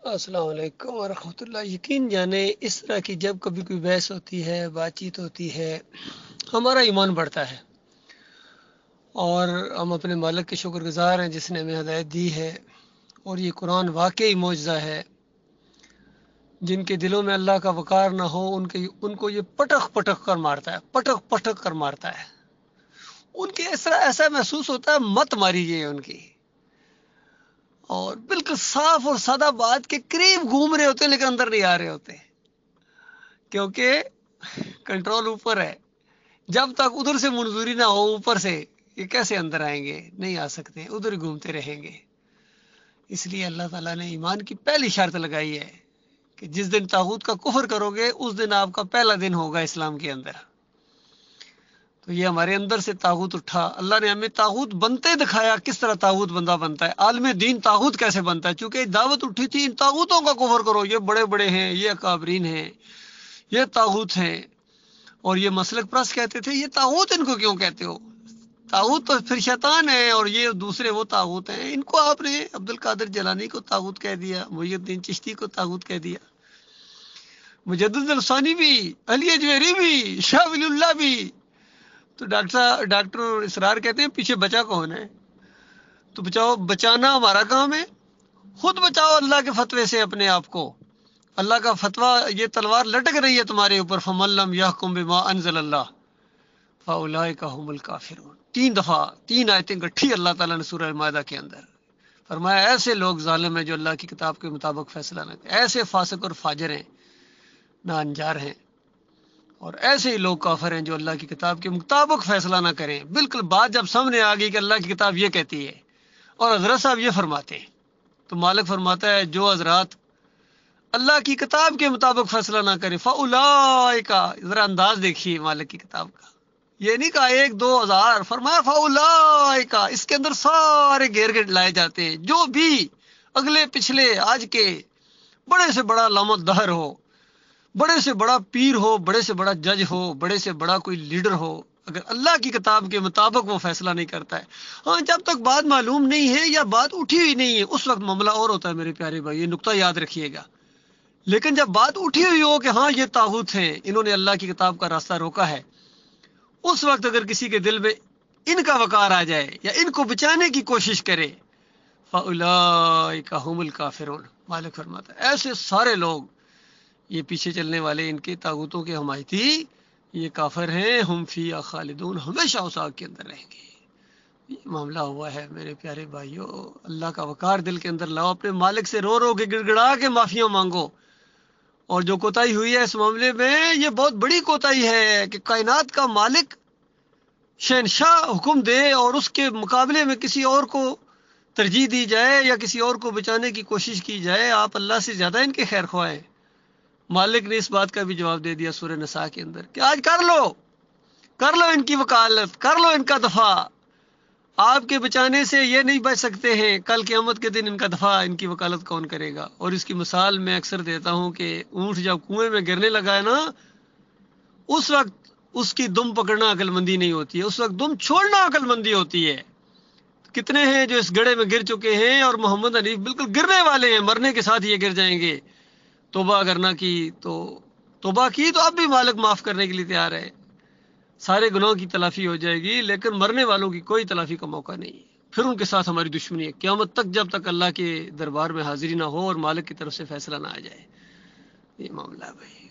السلام علیکم ورحمۃ اللہ۔ یقین جانے اس طرح کی جب کبھی کوئی بحث ہوتی ہے، بات چیت ہوتی ہے، ہمارا ایمان بڑھتا ہے اور ہم اپنے مالک کے شکر گزار ہیں جس نے ہمیں ہدایت دی ہے۔ اور یہ قرآن واقعی معجزہ ہے۔ جن کے دلوں میں اللہ کا وقار نہ ہو ان کو یہ پٹخ پٹخ کر مارتا ہے، پٹخ پٹخ کر مارتا ہے۔ ان کے اس طرح ایسا محسوس ہوتا ہے مت ماریے ان کی، اور بالکل صاف اور سادہ بات کے قریب گھوم رہے ہوتے ہیں لیکن اندر نہیں آ رہے ہوتے، کیونکہ کنٹرول اوپر ہے۔ جب تک ادھر سے منظوری نہ ہو اوپر سے، یہ کیسے اندر آئیں گے؟ نہیں آ سکتے، ادھر ہی گھومتے رہیں گے۔ اس لیے اللہ تعالیٰ نے ایمان کی پہلی شرط لگائی ہے کہ جس دن طاغوت کا کفر کرو گے اس دن آپ کا پہلا دن ہوگا اسلام کے اندر۔ تو یہ ہمارے اندر سے طاغوت اٹھا، اللہ نے ہمیں طاغوت بنتے دکھایا، کس طرح طاغوت بندہ بنتا ہے، عالم دین طاغوت کیسے بنتا ہے۔ چونکہ دعوت اٹھی تھی ان طاغوتوں کا کفر کرو، یہ بڑے بڑے ہیں، یہ اکابرین ہیں، یہ طاغوت ہیں، اور یہ مسلک پرست کہتے تھے یہ طاغوت ان کو کیوں کہتے ہو؟ طاغوت تو پھر شیطان ہے، اور یہ دوسرے وہ طاغوت ہیں۔ ان کو آپ نے عبد القادر جیلانی کو طاغوت کہہ دیا، محی الدین چشتی کو طاغوت کہہ دیا، مجدد الثانی بھی، علی اجمیری بھی، شاہ ولی اللہ بھی۔ تو ڈاکٹر اسرار کہتے ہیں پیچھے بچا کون ہے؟ تو بچانا ہمارا کام ہے۔ خود بچاؤ اللہ کے فتوے سے اپنے آپ کو۔ اللہ کا فتویٰ، یہ تلوار لٹک رہی ہے تمہارے اوپر، فَمَن لَّمْ يَحْكُم بِمَا أَنزَلَ اللَّهُ فَأُولَٰئِكَ هُمُ الْكَافِرُونَ۔ 3 دفعہ 3 آیتیں گٹھی اللہ تعالیٰ نے سورہ المائدہ کے اندر فرمایا ایسے لوگ ظالم ہیں جو اللہ کی کتاب کے مطابق فیصلہ نہ کریں، ایسے فاسق اور فاجر ہیں، نا انجار ہیں، اور ایسے ہی لوگ کافر ہیں جو اللہ کی کتاب کے مطابق فیصلہ نہ کریں۔ بالکل بات جب سامنے آ گئی کہ اللہ کی کتاب یہ کہتی ہے اور حضرت صاحب یہ فرماتے ہیں، تو مالک فرماتا ہے جو حضرات اللہ کی کتاب کے مطابق فیصلہ نہ کریں فَأُولَٰئِكَ، ذرا انداز دیکھیے مالک کی کتاب کا، یہ نہیں کہا 1 2 ہزار، فرمایا فَأُولَٰئِكَ، اس کے اندر سارے گھیر کے لائے جاتے ہیں، جو بھی اگلے پچھلے آج کے بڑے سے بڑا علامت دہر ہو، بڑے سے بڑا پیر ہو، بڑے سے بڑا جج ہو، بڑے سے بڑا کوئی لیڈر ہو، اگر اللہ کی کتاب کے مطابق وہ فیصلہ نہیں کرتا ہے، ہاں جب تک بات معلوم نہیں ہے یا بات اٹھی ہوئی نہیں ہے اس وقت معاملہ اور ہوتا ہے میرے پیارے بھائی، یہ نقطہ یاد رکھیے گا۔ لیکن جب بات اٹھی ہوئی ہو کہ ہاں یہ طاغوت ہیں، انہوں نے اللہ کی کتاب کا راستہ روکا ہے، اس وقت اگر کسی کے دل میں ان کا وقار آ جائے یا ان کو بچانے کی کوشش کرے، فَأُولَٰئِكَ هُمُ الْكَافِرُونَ، مالک فرماتا ہے ایسے سارے لوگ، یہ پیچھے چلنے والے ان کے طاغوتوں کے حمایتی، یہ کافر ہیں، ہم فیہا خالدون، ہمیشہ اس آگ کے اندر رہیں گے۔ یہ معاملہ ہوا ہے میرے پیارے بھائیو۔ اللہ کا وقار دل کے اندر لاؤ، اپنے مالک سے رو رو کے گڑ گڑا کے معافیاں مانگو، اور جو کوتاہی ہوئی ہے اس معاملے میں یہ بہت بڑی کوتاہی ہے کہ کائنات کا مالک شہنشاہ حکم دے اور اس کے مقابلے میں کسی اور کو ترجیح دی جائے یا کسی اور کو بچانے کی کوشش کی جائے۔ آپ اللہ سے زیادہ ان کے خیر خواہ ہیں۔ مالک نے اس بات کا بھی جواب دے دیا سورہ نساء کے اندر کہ آج کر لو ان کی وکالت، کر لو ان کا دفاع، آپ کے بچانے سے یہ نہیں بچ سکتے ہیں، کل قیامت کے دن ان کا دفاع، ان کی وکالت کون کرے گا؟ اور اس کی مثال میں اکثر دیتا ہوں کہ اونٹ جب کنویں میں گرنے لگا ہے نا، اس وقت اس کی دم پکڑنا عقل مندی نہیں ہوتی ہے، اس وقت دم چھوڑنا عقل مندی ہوتی ہے۔ کتنے ہیں جو اس گڑھے میں گر چکے ہیں اور محمد حنیف بالکل گرنے والے ہیں، مرنے کے ساتھ یہ گر جائیں گے۔ توبہ کرنا کی تو توبہ کی تو اب بھی مالک معاف کرنے کے لیے تیار ہے، سارے گناہوں کی تلافی ہو جائے گی، لیکن مرنے والوں کی کوئی تلافی کا موقع نہیں ہے، پھر ان کے ساتھ ہماری دشمنی ہے قیامت تک، جب تک اللہ کے دربار میں حاضری نہ ہو اور مالک کی طرف سے فیصلہ نہ آ جائے۔ یہ معاملہ ہے بھائی۔